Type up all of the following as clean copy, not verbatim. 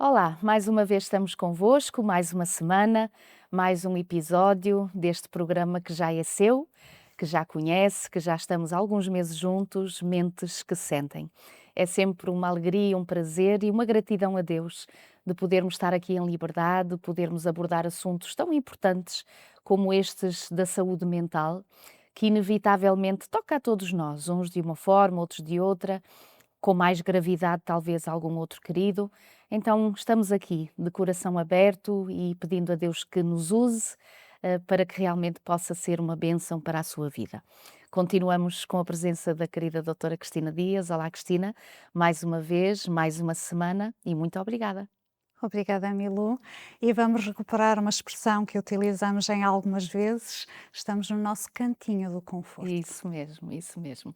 Olá, mais uma vez estamos convosco, mais uma semana, mais um episódio deste programa que já é seu, que já conhece, que já estamos há alguns meses juntos, Mentes que Sentem. É sempre uma alegria, um prazer e uma gratidão a Deus de podermos estar aqui em liberdade, de podermos abordar assuntos tão importantes como estes da saúde mental, que inevitavelmente toca a todos nós, uns de uma forma, outros de outra, com mais gravidade, talvez algum outro querido. Então, estamos aqui de coração aberto e pedindo a Deus que nos use para que realmente possa ser uma bênção para a sua vida. Continuamos com a presença da querida doutora Cristina Dias. Olá, Cristina, mais uma vez, mais uma semana e muito obrigada. Obrigada, Milu. E vamos recuperar uma expressão que utilizamos em algumas vezes. Estamos no nosso cantinho do conforto. Isso mesmo, isso mesmo.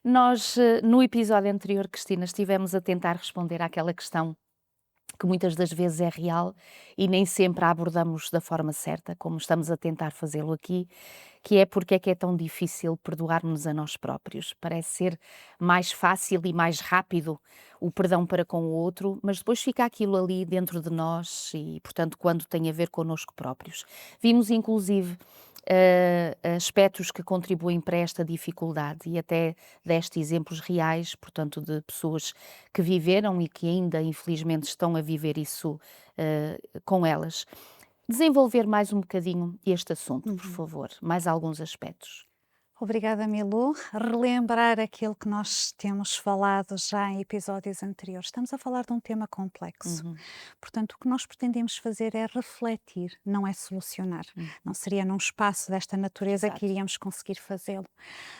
Nós, no episódio anterior, Cristina, estivemos a tentar responder àquela questão que muitas das vezes é real e nem sempre a abordamos da forma certa, como estamos a tentar fazê-lo aqui, que é porque é que é tão difícil perdoarmos a nós próprios. Parece ser mais fácil e mais rápido o perdão para com o outro, mas depois fica aquilo ali dentro de nós e, portanto, quando tem a ver connosco próprios. Vimos, inclusive, aspectos que contribuem para esta dificuldade e até deste exemplos reais, portanto, de pessoas que viveram e que ainda, infelizmente, estão a viver isso com elas. Desenvolver mais um bocadinho este assunto, por Uhum. favor, mais alguns aspectos. Obrigada, Milu. Relembrar aquilo que nós temos falado já em episódios anteriores. Estamos a falar de um tema complexo. Uhum, Portanto, o que nós pretendemos fazer é refletir, não é solucionar. Não uhum, seria num espaço desta natureza que exato. iríamos conseguir fazê-lo.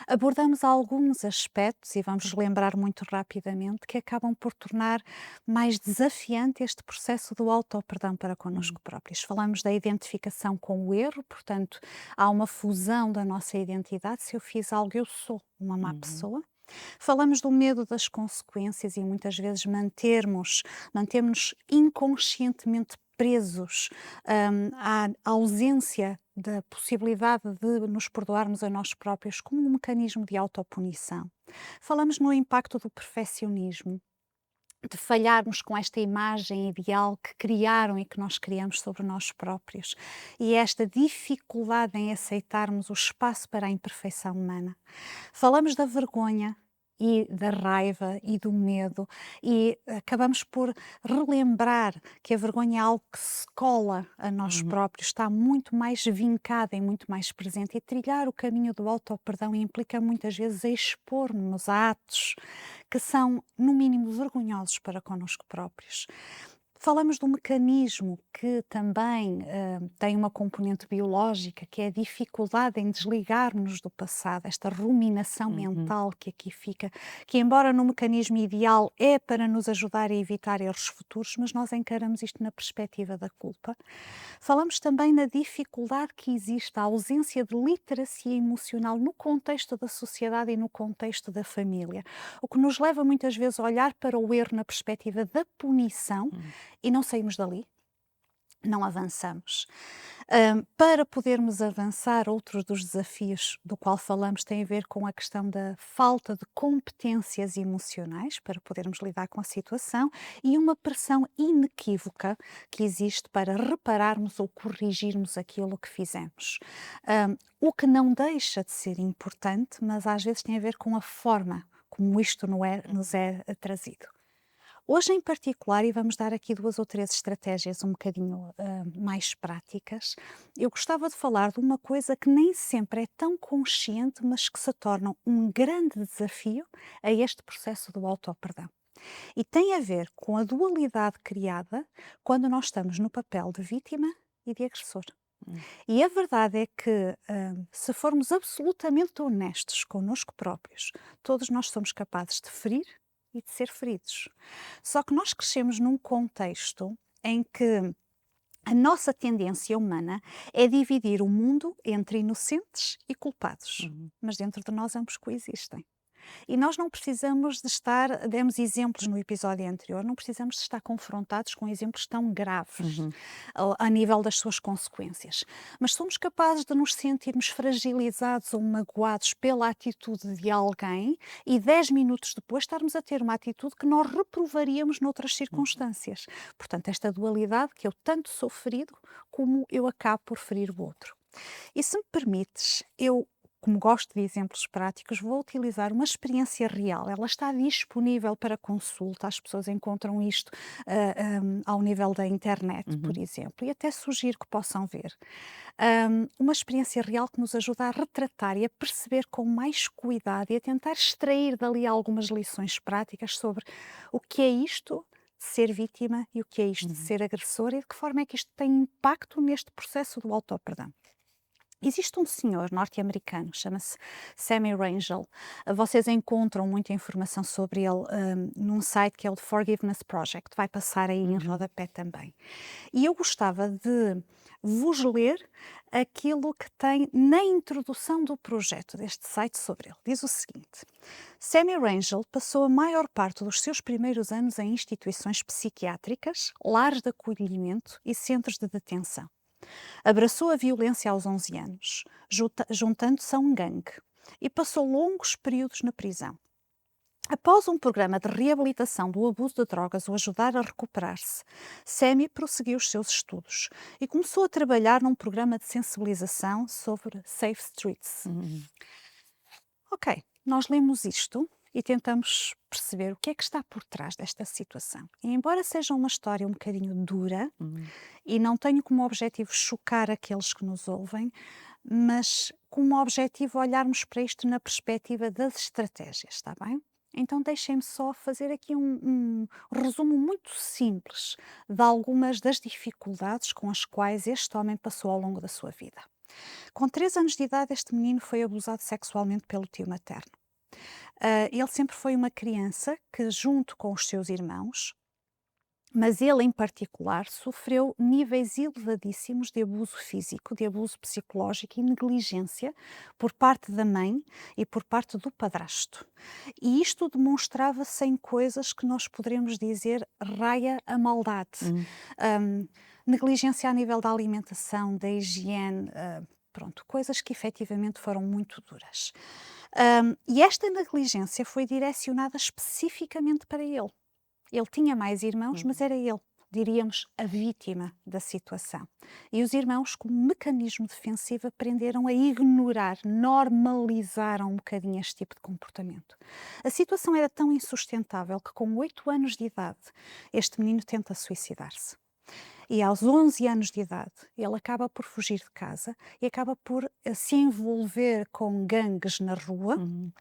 Abordamos alguns aspectos, e vamos lembrar muito rapidamente, que acabam por tornar mais desafiante este processo do auto-perdão para Uhum, connosco próprios. Falamos da identificação com o erro, portanto, há uma fusão da nossa identidade. Se eu fiz algo, eu sou uma má uhum, pessoa. Falamos do medo das consequências e muitas vezes mantemos inconscientemente presos à ausência da possibilidade de nos perdoarmos a nós próprios como um mecanismo de autopunição. Falamos no impacto do perfeccionismo, de falharmos com esta imagem ideal que criaram e que nós criamos sobre nós próprios, e esta dificuldade em aceitarmos o espaço para a imperfeição humana. Falamos da vergonha e da raiva e do medo, e acabamos por relembrar que a vergonha é algo que se cola a nós uhum, próprios, está muito mais vincada e muito mais presente, e trilhar o caminho do auto-perdão implica muitas vezes expor-nos a atos que são, no mínimo, vergonhosos para connosco próprios. Falamos do mecanismo que também tem uma componente biológica, que é a dificuldade em desligarmos do passado, esta ruminação uhum, mental que aqui fica, que embora no mecanismo ideal é para nos ajudar a evitar erros futuros, mas nós encaramos isto na perspectiva da culpa. Falamos também na dificuldade que existe, a ausência de literacia emocional no contexto da sociedade e no contexto da família, o que nos leva muitas vezes a olhar para o erro na perspectiva da punição uhum, e não saímos dali, não avançamos. Para podermos avançar, outros dos desafios do qual falamos tem a ver com a questão da falta de competências emocionais para podermos lidar com a situação e uma pressão inequívoca que existe para repararmos ou corrigirmos aquilo que fizemos. O que não deixa de ser importante, mas às vezes tem a ver com a forma como isto nos é trazido. Hoje em particular, e vamos dar aqui 2 ou 3 estratégias um bocadinho, mais práticas, eu gostava de falar de uma coisa que nem sempre é tão consciente, mas que se torna um grande desafio a este processo do auto-perdão. E tem a ver com a dualidade criada quando nós estamos no papel de vítima e de agressor. uhum, E a verdade é que, se formos absolutamente honestos connosco próprios, todos nós somos capazes de ferir e de ser feridos. Só que nós crescemos num contexto em que a nossa tendência humana é dividir o mundo entre inocentes e culpados. uhum, Mas dentro de nós ambos coexistem. E nós não precisamos de estar, demos exemplos no episódio anterior, não precisamos de estar confrontados com exemplos tão graves a nível das suas consequências. Mas somos capazes de nos sentirmos fragilizados ou magoados pela atitude de alguém e 10 minutos depois estarmos a ter uma atitude que nós reprovaríamos noutras circunstâncias. Portanto, esta dualidade que eu tanto sou ferido, como eu acabo por ferir o outro. E se me permites, eu, como gosto de exemplos práticos, vou utilizar uma experiência real. Ela está disponível para consulta, as pessoas encontram isto ao nível da internet, por Uhum. exemplo, e até sugiro que possam ver. Uma experiência real que nos ajuda a retratar e a perceber com mais cuidado e a tentar extrair dali algumas lições práticas sobre o que é isto de ser vítima e o que é isto de Uhum. ser agressor e de que forma é que isto tem impacto neste processo do autoperdão. Existe um senhor norte-americano, chama-se Sammy Rangel. Vocês encontram muita informação sobre ele num site que é o Forgiveness Project. Vai passar aí em Uhum. rodapé também. E eu gostava de vos ler aquilo que tem na introdução do projeto deste site sobre ele. Diz o seguinte: Sammy Rangel passou a maior parte dos seus primeiros anos em instituições psiquiátricas, lares de acolhimento e centros de detenção. Abraçou a violência aos 11 anos, juntando-se a um gangue, e passou longos períodos na prisão. Após um programa de reabilitação do abuso de drogas o ajudar a recuperar-se, Sammy prosseguiu os seus estudos e começou a trabalhar num programa de sensibilização sobre Safe Streets. Uhum. Ok, nós lemos isto e tentamos perceber o que é que está por trás desta situação. E embora seja uma história um bocadinho dura, Uhum. e não tenho como objetivo chocar aqueles que nos ouvem, mas como objetivo olharmos para isto na perspectiva das estratégias, está bem? Então deixem-me só fazer aqui um resumo muito simples de algumas das dificuldades com as quais este homem passou ao longo da sua vida. Com 3 anos de idade, este menino foi abusado sexualmente pelo tio materno. Ele sempre foi uma criança que, junto com os seus irmãos, mas ele em particular sofreu níveis elevadíssimos de abuso físico, de abuso psicológico e negligência por parte da mãe e por parte do padrasto. E isto demonstrava-se em coisas que nós poderemos dizer raia a maldade. Uhum. Hum, Negligência a nível da alimentação, da higiene, pronto, coisas que efetivamente foram muito duras. E esta negligência foi direcionada especificamente para ele. Ele tinha mais irmãos, mas Uhum. era ele, diríamos, a vítima da situação. E os irmãos, como mecanismo defensivo, aprenderam a ignorar, normalizaram um bocadinho este tipo de comportamento. A situação era tão insustentável que, com 8 anos de idade, este menino tenta suicidar-se. E aos 11 anos de idade, ele acaba por fugir de casa e acaba por se envolver com gangues na rua, Uhum.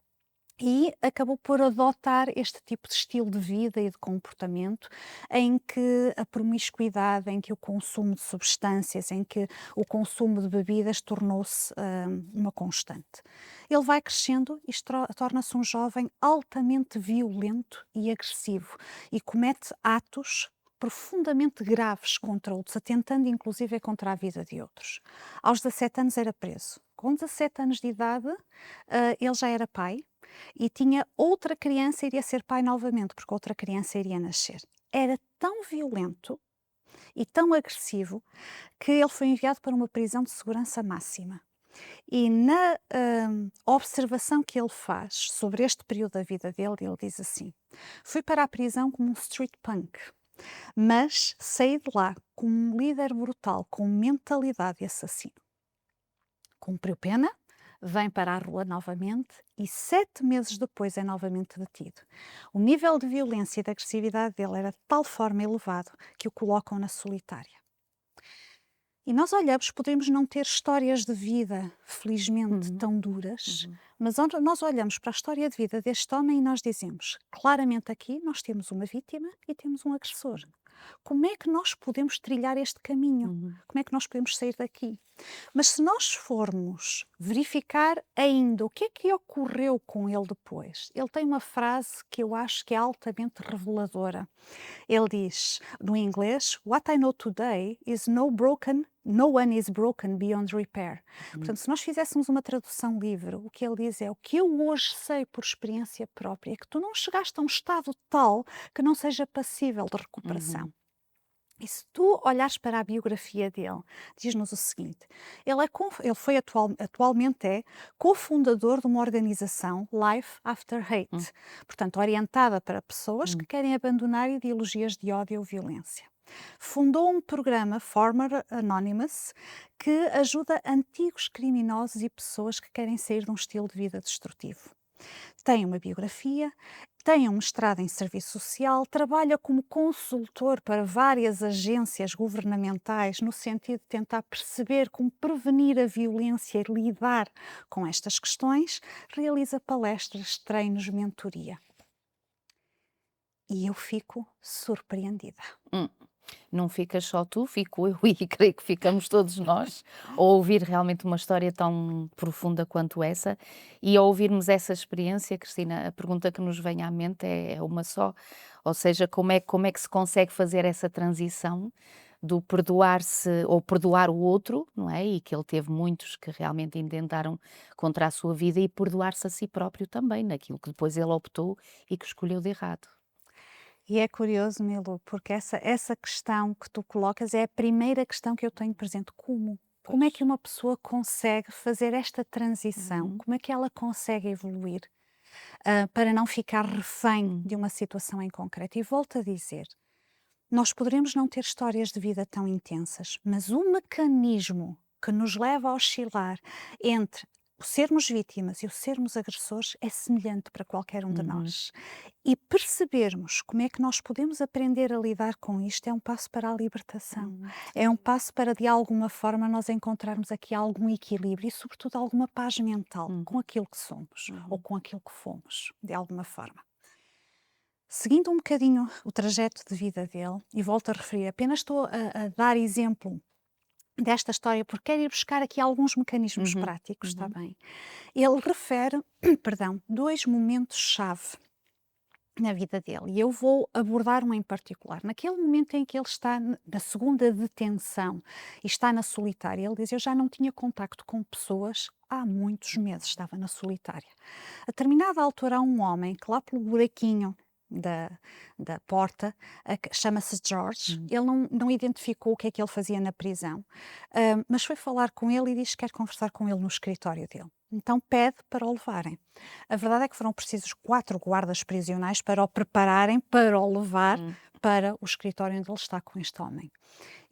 e acabou por adotar este tipo de estilo de vida e de comportamento em que a promiscuidade, em que o consumo de substâncias, em que o consumo de bebidas tornou-se uma constante. Ele vai crescendo e torna-se um jovem altamente violento e agressivo e comete atos profundamente graves contra outros, atentando inclusive contra a vida de outros. Aos 17 anos era preso. Com 17 anos de idade, ele já era pai, e tinha outra criança, iria ser pai novamente, porque outra criança iria nascer. Era tão violento e tão agressivo que ele foi enviado para uma prisão de segurança máxima. E na observação que ele faz sobre este período da vida dele, ele diz assim: fui para a prisão como um street punk, mas saí de lá como um líder brutal, com mentalidade de assassino. Cumpriu pena, vem para a rua novamente e 7 meses depois é novamente detido. O nível de violência e de agressividade dele era de tal forma elevado que o colocam na solitária. E nós olhamos, podemos não ter histórias de vida, felizmente, Uhum. tão duras, Uhum. mas onde nós olhamos para a história de vida deste homem e nós dizemos, claramente aqui nós temos uma vítima e temos um agressor. Como é que nós podemos trilhar este caminho? Uhum. Como é que nós podemos sair daqui? Mas se nós formos verificar ainda o que é que ocorreu com ele depois, ele tem uma frase que eu acho que é altamente reveladora. Ele diz, no inglês, "What I know today is no broken No one is broken beyond repair. Uhum. Portanto, se nós fizéssemos uma tradução livre, o que ele diz é: o que eu hoje sei por experiência própria é que tu não chegaste a um estado tal que não seja passível de recuperação. Uhum. E se tu olhares para a biografia dele, diz-nos o seguinte: ele foi atualmente é cofundador de uma organização, Life After Hum. Hate, portanto orientada para pessoas que Hum. querem abandonar ideologias de ódio ou violência. Fundou um programa, Former Anonymous, que ajuda antigos criminosos e pessoas que querem sair de um estilo de vida destrutivo. Tem uma biografia, tem um mestrado em serviço social, trabalha como consultor para várias agências governamentais no sentido de tentar perceber como prevenir a violência e lidar com estas questões, realiza palestras, treinos, mentoria. E eu fico surpreendida. Hum. Não ficas só tu, fico eu e creio que ficamos todos nós a ouvir realmente uma história tão profunda quanto essa. E ao ouvirmos essa experiência, Cristina, a pergunta que nos vem à mente é uma só, ou seja, como é que se consegue fazer essa transição do perdoar-se ou perdoar o outro, não é? E que ele teve muitos que realmente intentaram contra a sua vida, e perdoar-se a si próprio também, naquilo que depois ele optou e que escolheu de errado. E é curioso, Milu, porque essa questão que tu colocas é a primeira questão que eu tenho presente. Como? Como é Pois. que uma pessoa consegue fazer esta transição? Uhum. Como é que ela consegue evoluir para não ficar refém Uhum. de uma situação em concreto? E volto a dizer, nós poderemos não ter histórias de vida tão intensas, mas o mecanismo que nos leva a oscilar entre o sermos vítimas e o sermos agressores é semelhante para qualquer um de Uhum. nós. E percebermos como é que nós podemos aprender a lidar com isto é um passo para a libertação. Uhum. É um passo para, de alguma forma, nós encontrarmos aqui algum equilíbrio e, sobretudo, alguma paz mental Uhum. com aquilo que somos ou Uhum. com aquilo que fomos, de alguma forma. Seguindo um bocadinho o trajeto de vida dele, e volto a referir, apenas estou a dar exemplo desta história porque quero ir buscar aqui alguns mecanismos Uhum. práticos, está Uhum. bem? Ele refere, perdão, dois momentos-chave na vida dele, e eu vou abordar um em particular. Naquele momento em que ele está na segunda detenção e está na solitária, ele diz: eu já não tinha contacto com pessoas há muitos meses, estava na solitária. A determinada altura há um homem que lá pelo buraquinho da porta, chama-se George, Uhum. ele não identificou o que é que ele fazia na prisão, mas foi falar com ele e diz que quer conversar com ele no escritório dele. Então pede para o levarem. A verdade é que foram precisos 4 guardas prisionais para o prepararem para o levar Uhum. para o escritório onde ele está com este homem.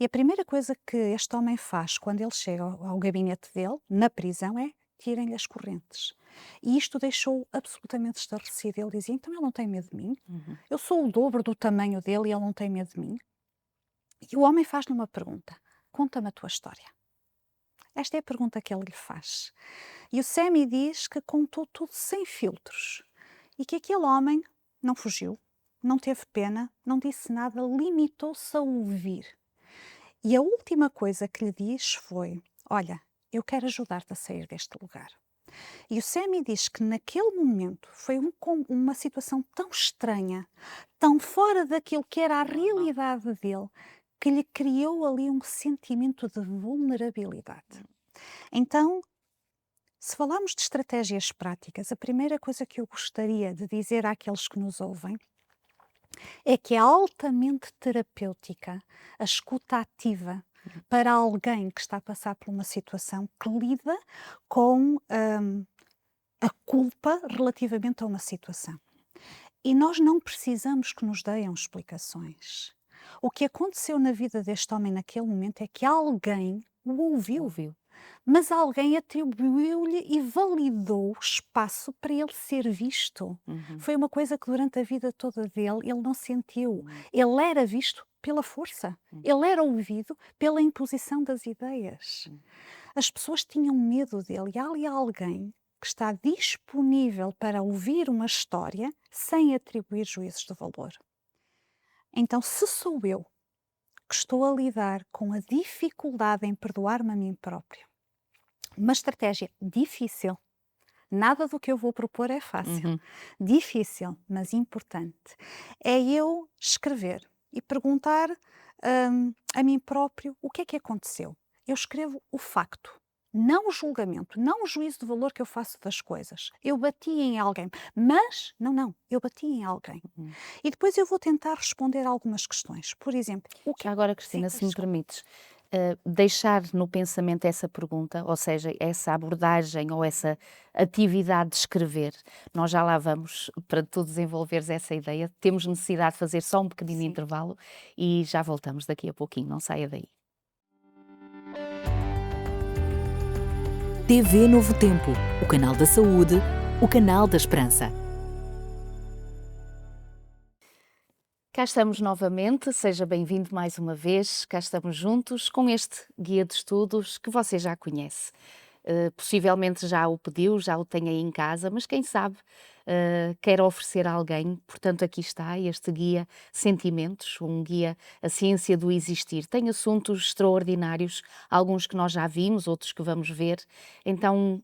E a primeira coisa que este homem faz quando ele chega ao gabinete dele, na prisão, é: tirem-lhe as correntes. E isto deixou-o absolutamente estarrecido. Ele dizia: então ele não tem medo de mim? Uhum. Eu sou o dobro do tamanho dele e ele não tem medo de mim? E o homem faz-lhe uma pergunta: conta-me a tua história. Esta é a pergunta que ele lhe faz. E o Sammy diz que contou tudo sem filtros e que aquele homem não fugiu, não teve pena, não disse nada, limitou-se a ouvir. E a última coisa que lhe diz foi: olha, eu quero ajudar-te a sair deste lugar. E o Sammy diz que naquele momento foi uma situação tão estranha, tão fora daquilo que era a realidade dele, que lhe criou ali um sentimento de vulnerabilidade. Então, se falarmos de estratégias práticas, a primeira coisa que eu gostaria de dizer àqueles que nos ouvem é que é altamente terapêutica a escuta ativa para alguém que está a passar por uma situação que lida com a culpa relativamente a uma situação. E nós não precisamos que nos deem explicações. O que aconteceu na vida deste homem naquele momento é que alguém o ouviu, Ouviu. mas alguém atribuiu-lhe e validou o espaço para ele ser visto. Uhum. Foi uma coisa que durante a vida toda dele ele não sentiu. Uhum. Ele era visto pela força, ele era ouvido pela imposição das ideias. As pessoas tinham medo dele e há ali alguém que está disponível para ouvir uma história sem atribuir juízos de valor. Então, se sou eu que estou a lidar com a dificuldade em perdoar-me a mim próprio, uma estratégia difícil, nada do que eu vou propor é fácil, Uhum. difícil, mas importante, é eu escrever e perguntar a mim próprio o que é que aconteceu. eu escrevo o facto, não o julgamento, não o juízo de valor que eu faço das coisas. Eu bati em alguém, mas não, eu bati em alguém. Uhum. E depois eu vou tentar responder algumas questões. Por exemplo, o que Já agora, sim, Cristina, se peço me desculpa. permites, deixar no pensamento essa pergunta, ou seja, essa abordagem ou essa atividade de escrever, nós já lá vamos para tu desenvolveres essa ideia. Temos necessidade de fazer só um pequenino Sim. intervalo e já voltamos daqui a pouquinho, não saia daí. TV Novo Tempo, o canal da saúde, o canal da esperança. Cá estamos novamente, seja bem-vindo mais uma vez. Cá estamos juntos com este guia de estudos que você já conhece. Possivelmente já o pediu, já o tem aí em casa, mas quem sabe quer oferecer a alguém. Portanto, aqui está este guia Sentimentos, um guia A Ciência do Existir. Tem assuntos extraordinários, alguns que nós já vimos, outros que vamos ver. Então,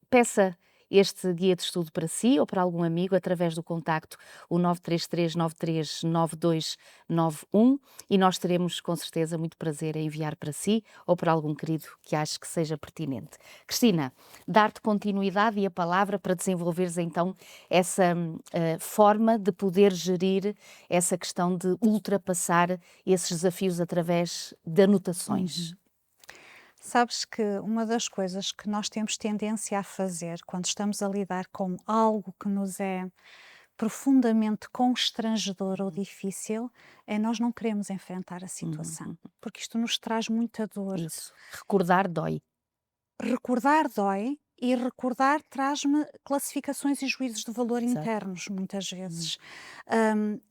peça este guia de estudo para si ou para algum amigo através do contacto o 933939291 e nós teremos com certeza muito prazer em enviar para si ou para algum querido que ache que seja pertinente. Cristina, dar-te continuidade e a palavra para desenvolveres então essa forma de poder gerir essa questão de ultrapassar esses desafios através de anotações. Sabes que uma das coisas que nós temos tendência a fazer quando estamos a lidar com algo que nos é profundamente constrangedor ou difícil é nós não queremos enfrentar a situação, Uhum. porque isto nos traz muita dor. Isso. Recordar dói. Recordar dói e recordar traz-me classificações e juízos de valor Exato. internos, muitas Uhum. vezes.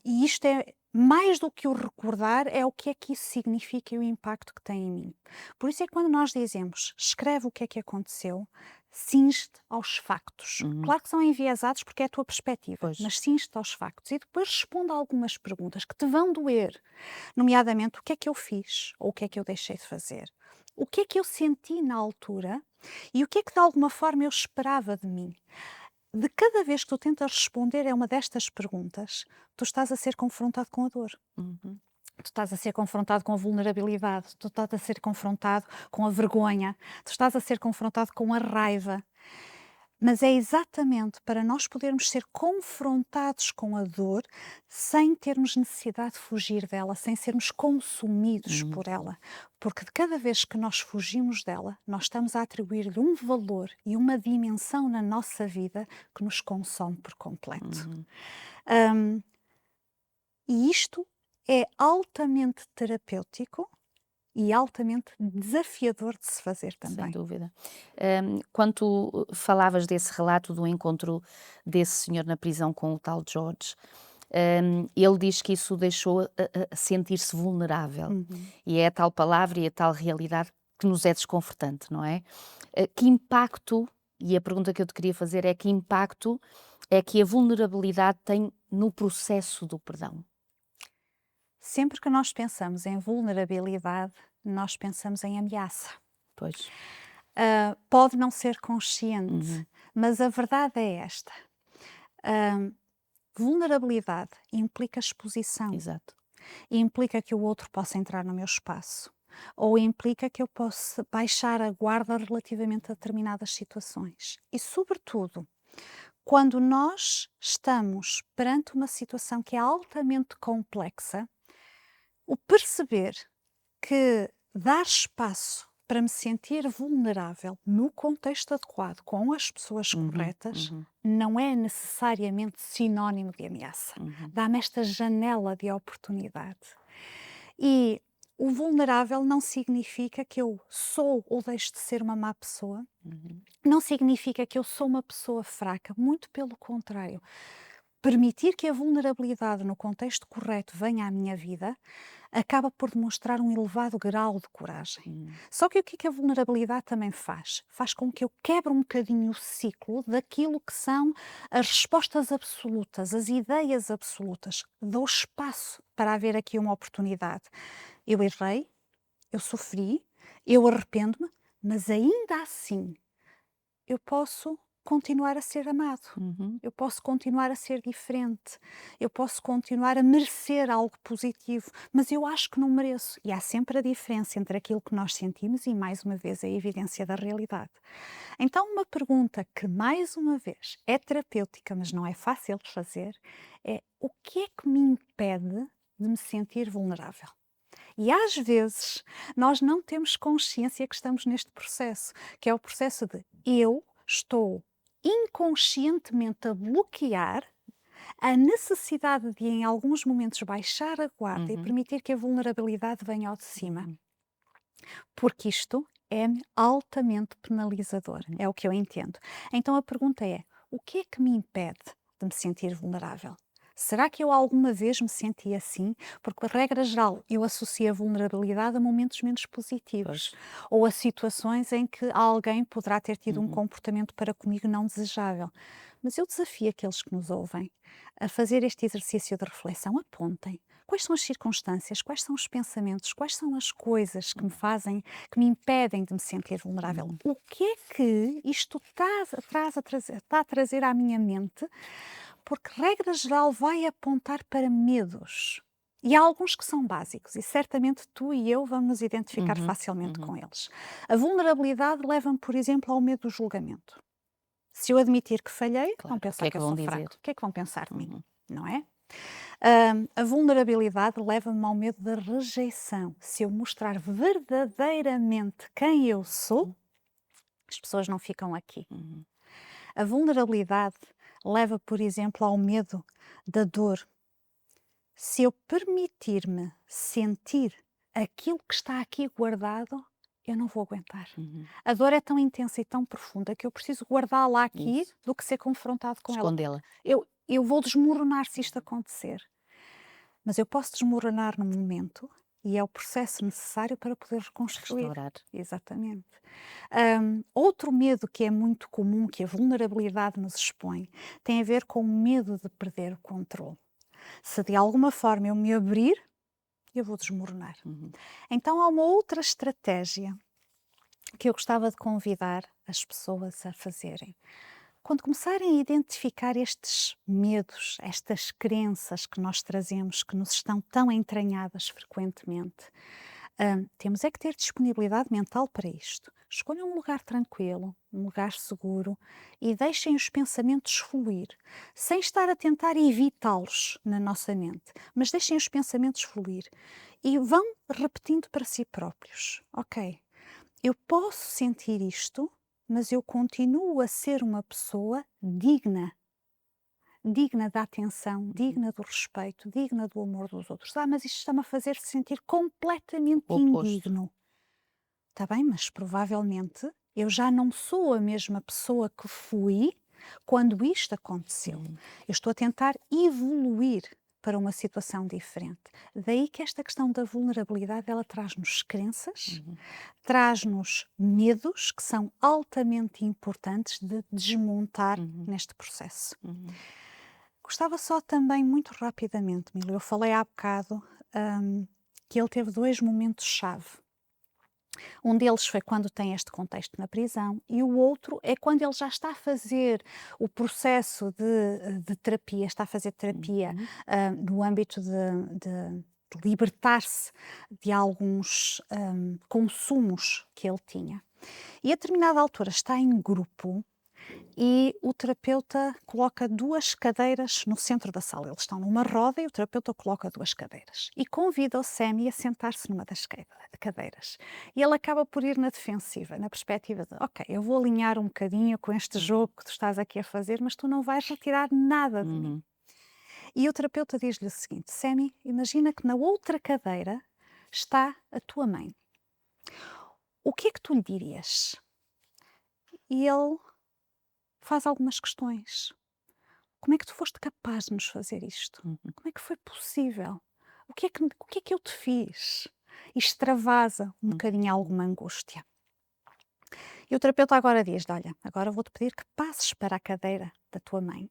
E isto é mais do que o recordar, é o que é que isso significa e o impacto que tem em mim. Por isso é que quando nós dizemos escreve o que aconteceu, cinge-te aos factos. Uhum. Claro que são enviesados porque é a tua perspectiva, Pois. mas cinge-te aos factos e depois responda a algumas perguntas que te vão doer, nomeadamente o que é que eu fiz ou o que é que eu deixei de fazer. O que é que eu senti na altura e o que é que de alguma forma eu esperava de mim? De cada vez que tu tentas responder a uma destas perguntas, tu estás a ser confrontado com a dor. Uhum. Tu estás a ser confrontado com a vulnerabilidade, tu estás a ser confrontado com a vergonha, tu estás a ser confrontado com a raiva. Mas é exatamente para nós podermos ser confrontados com a dor sem termos necessidade de fugir dela, sem sermos consumidos Uhum. por ela. Porque de cada vez que nós fugimos dela, nós estamos a atribuir-lhe um valor e uma dimensão na nossa vida que nos consome por completo. Uhum. E isto é altamente terapêutico e altamente desafiador de se fazer Sem também. dúvida. Quando tu falavas desse relato do encontro desse senhor na prisão com o tal George, ele diz que isso o deixou a sentir-se vulnerável. Uhum. E é a tal palavra e a tal realidade que nos é desconfortante, não é? Que impacto, e a pergunta que eu te queria fazer é que impacto é que a vulnerabilidade tem no processo do perdão? Sempre que nós pensamos em vulnerabilidade, nós pensamos em ameaça. Pois. Pode não ser consciente, Uhum. mas a verdade é esta: ah, vulnerabilidade implica exposição, Exato. implica que o outro possa entrar no meu espaço, ou implica que eu possa baixar a guarda relativamente a determinadas situações. E, sobretudo, quando nós estamos perante uma situação que é altamente complexa, o perceber que dar espaço para me sentir vulnerável no contexto adequado, com as pessoas Uhum. corretas, Uhum. não é necessariamente sinónimo de ameaça. Uhum. Dá-me esta janela de oportunidade. E o vulnerável não significa que eu sou ou deixo de ser uma má pessoa, Uhum. não significa que eu sou uma pessoa fraca, muito pelo contrário. Permitir que a vulnerabilidade no contexto correto venha à minha vida acaba por demonstrar um elevado grau de coragem. Uhum. Só que o que é que a vulnerabilidade também faz? Faz com que eu quebre um bocadinho o ciclo daquilo que são as respostas absolutas, as ideias absolutas. Dou espaço para haver aqui uma oportunidade. Eu errei, eu sofri, eu arrependo-me, mas ainda assim eu posso continuar a ser amado. Uhum. Eu posso continuar a ser diferente, eu posso continuar a merecer algo positivo, mas eu acho que não mereço. E há sempre a diferença entre aquilo que nós sentimos e, mais uma vez, a evidência da realidade. Então, uma pergunta que, mais uma vez, é terapêutica, mas não é fácil de fazer, é: o que é que me impede de me sentir vulnerável? E às vezes nós não temos consciência que estamos neste processo, que é o processo de eu estou inconscientemente a bloquear a necessidade de, em alguns momentos, baixar a guarda e Uhum. permitir que a vulnerabilidade venha ao de cima. Uhum. Porque isto é altamente penalizador, Uhum. é o que eu entendo. Então a pergunta é: o que é que me impede de me sentir vulnerável? Será que eu alguma vez me senti assim? Porque, por regra geral, eu associo a vulnerabilidade a momentos menos positivos Pois. ou a situações em que alguém poderá ter tido um Uhum. comportamento para comigo não desejável. Mas eu desafio aqueles que nos ouvem a fazer este exercício de reflexão. Apontem. Quais são as circunstâncias? Quais são os pensamentos? Quais são as coisas que me fazem, que me impedem de me sentir vulnerável? Uhum. O que é que isto está a trazer à minha mente? Porque, regra geral, vai apontar para medos. E há alguns que são básicos e certamente tu e eu vamos nos identificar Uhum. facilmente Uhum. com eles. A vulnerabilidade leva-me, por exemplo, ao medo do julgamento. Se eu admitir que falhei, vão Claro. O que pensar é que que eu vão sou dizer? fraco. O que é que vão pensar de mim? Uhum. Não é? A vulnerabilidade leva-me ao medo da rejeição. Se eu mostrar verdadeiramente quem eu sou, as pessoas não ficam aqui. Uhum. A vulnerabilidade leva, por exemplo, ao medo da dor. Se eu permitir-me sentir aquilo que está aqui guardado, eu não vou aguentar. Uhum. A dor é tão intensa e tão profunda que eu preciso guardá-la aqui Isso. do que ser confrontado com ela. Escondê-la. Eu vou desmoronar se isto acontecer. Mas eu posso desmoronar no momento e é o processo necessário para poder reconstruir. Restaurar. Exatamente. Outro medo que é muito comum, que a vulnerabilidade nos expõe, tem a ver com o medo de perder o controle. Se de alguma forma eu me abrir, eu vou desmoronar. Uhum. Então há uma outra estratégia que eu gostava de convidar as pessoas a fazerem. Quando começarem a identificar estes medos, estas crenças que nós trazemos, que nos estão tão entranhadas frequentemente, temos é que ter disponibilidade mental para isto. Escolham um lugar tranquilo, um lugar seguro e deixem os pensamentos fluir, sem estar a tentar evitá-los na nossa mente, mas deixem os pensamentos fluir e vão repetindo para si próprios: ok, eu posso sentir isto, mas eu continuo a ser uma pessoa digna. Digna da atenção, digna do respeito, digna do amor dos outros. Mas isto está-me a fazer sentir completamente O oposto. indigno. Está bem, mas provavelmente eu já não sou a mesma pessoa que fui quando isto aconteceu. Uhum. Eu estou a tentar evoluir para uma situação diferente. Daí que esta questão da vulnerabilidade, ela traz-nos crenças, Uhum. traz-nos medos que são altamente importantes de desmontar Uhum. neste processo. Uhum. Gostava só também, muito rapidamente, Milo, eu falei há bocado que ele teve dois momentos-chave. Um deles foi quando tem este contexto na prisão e o outro é quando ele já está a fazer o processo de terapia, está a fazer terapia Uhum. no âmbito de libertar-se de alguns consumos que ele tinha. E a determinada altura está em grupo e o terapeuta coloca duas cadeiras no centro da sala. Eles estão numa roda e o terapeuta coloca duas cadeiras. E convida o Sammy a sentar-se numa das cadeiras. E ele acaba por ir na defensiva, na perspectiva de: ok, eu vou alinhar um bocadinho com este jogo que tu estás aqui a fazer, mas tu não vais retirar nada de mim. Uhum. E o terapeuta diz-lhe o seguinte: Sammy, imagina que na outra cadeira está a tua mãe. O que é que tu lhe dirias? E ele faz algumas questões. Como é que tu foste capaz de nos fazer isto? Uhum. Como é que foi possível? O que é que eu te fiz? E extravasa um bocadinho alguma angústia. E o terapeuta agora diz: olha, agora vou-te pedir que passes para a cadeira da tua mãe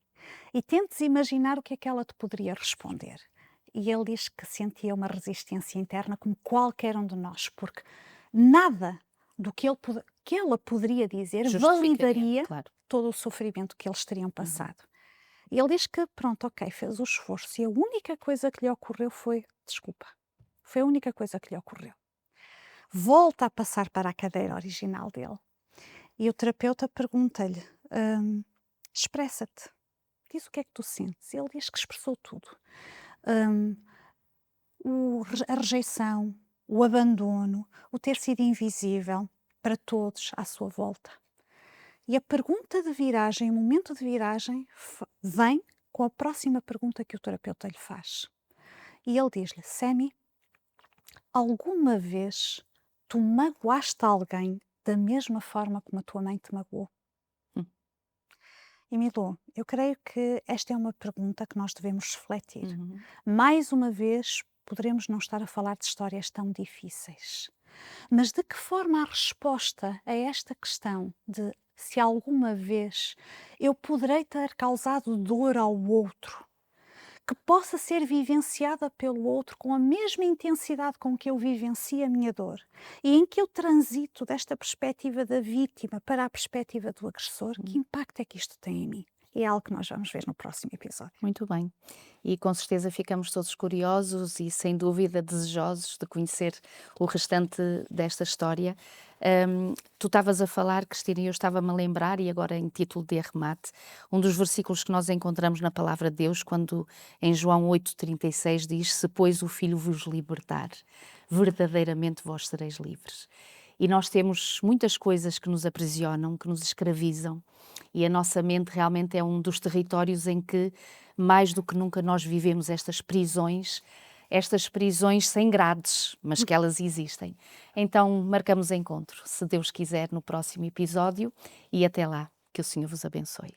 e tentes imaginar o que é que ela te poderia responder. E ele diz que sentia uma resistência interna como qualquer um de nós, porque nada do que ela poderia dizer Justificaria, validaria claro. todo o sofrimento que eles teriam passado. E ele diz que, pronto, ok, fez o esforço e a única coisa que lhe ocorreu foi desculpa. Foi a única coisa que lhe ocorreu. Volta a passar para a cadeira original dele e o terapeuta pergunta-lhe: expressa-te, diz o que é que tu sentes. Ele diz que expressou tudo. Hum, a rejeição, o abandono, o ter sido invisível para todos à sua volta. E a pergunta de viragem, o momento de viragem, vem com a próxima pergunta que o terapeuta lhe faz. E ele diz-lhe: Sammy, alguma vez tu magoaste alguém da mesma forma como a tua mãe te magoou? Hum. E Milô, eu creio que esta é uma pergunta que nós devemos refletir. Uhum. Mais uma vez, poderemos não estar a falar de histórias tão difíceis. Mas de que forma a resposta a esta questão de se alguma vez eu poderei ter causado dor ao outro, que possa ser vivenciada pelo outro com a mesma intensidade com que eu vivencio a minha dor e em que eu transito desta perspectiva da vítima para a perspectiva do agressor, que impacto é que isto tem em mim? É algo que nós vamos ver no próximo episódio. Muito bem. E com certeza ficamos todos curiosos e, sem dúvida, desejosos de conhecer o restante desta história. Tu estavas a falar, Cristina, e eu estava-me a lembrar, e agora em título de arremate, um dos versículos que nós encontramos na Palavra de Deus, quando em João 8,36 diz: se pois o Filho vos libertar, verdadeiramente vós sereis livres. E nós temos muitas coisas que nos aprisionam, que nos escravizam, e a nossa mente realmente é um dos territórios em que, mais do que nunca, nós vivemos estas prisões sem grades, mas que elas existem. Então, marcamos encontro, se Deus quiser, no próximo episódio, e até lá, que o Senhor vos abençoe.